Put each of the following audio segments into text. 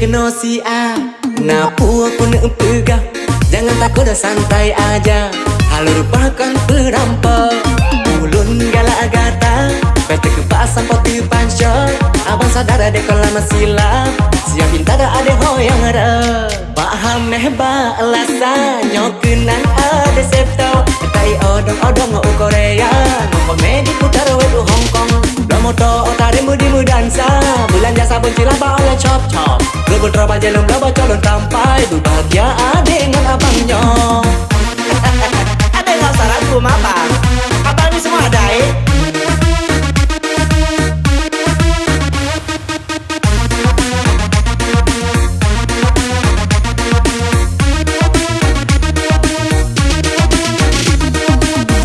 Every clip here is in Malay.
kena si A. Napu aku nak pegah, jangan takut dah santai aja. Halo rupakan perampok, ulun galak gata. Pete kepasan poti pansyo, abang sadar ada kalau masih silap. Siap minta dah ada hoyang ada. Paham ba alasan nyokenan ada septo. Tai odong-odong o Korea, komedi putar wet Hong Kong. Moto otare mudi dansa, bulan jasa bencila oleh chop-chop. Leubeh terobak jelum leubeh calon tampai, berbahagia dengan abangnya. Ada nggak saranku abang? Abang ini semua ada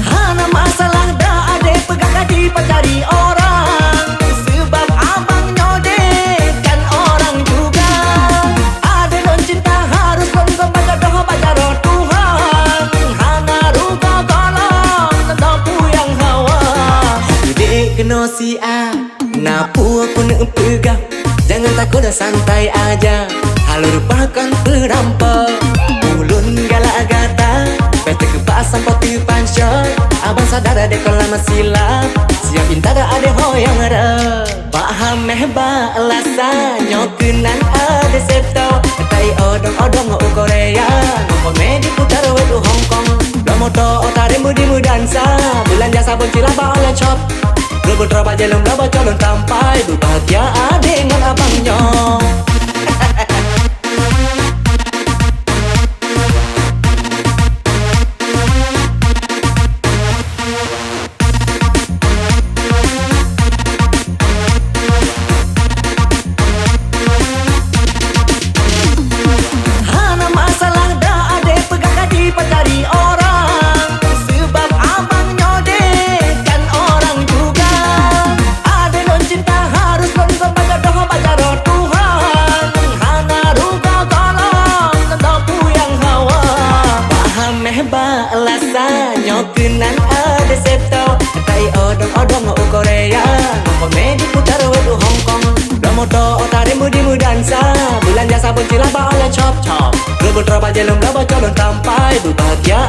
Hana masalah dah ada pegang kaki pencari orang. Kena si A, napu aku nak pegah, jangan takut dah santai aja. Halo rupakan perampok, ulun galak gata. Pete kepasan poti pansyo, abang sadar ada kalau masih silap. Siap minta dah ada hoyang ada. Paham ba alasan nyokenan ada septo. Tai odong-odong o Korea, komedi putar wet Hong Kong. Moto otare mudi dansa, bulan jasa bencila oleh chop. Leubeh terobak jelum leubeh calon tampai, berbahagia dengan abangnya. Hana masalah dah ada pegang kaki pencari orang. Alasan nyokenan ada septo. Tai odong-odong o Korea, komedi putar wet Hong Kong. Moto otare mudi dansa, bulan jasa bencila oleh chop-chop. Leubeh terobak jelum leubeh calon tampai, berbahagia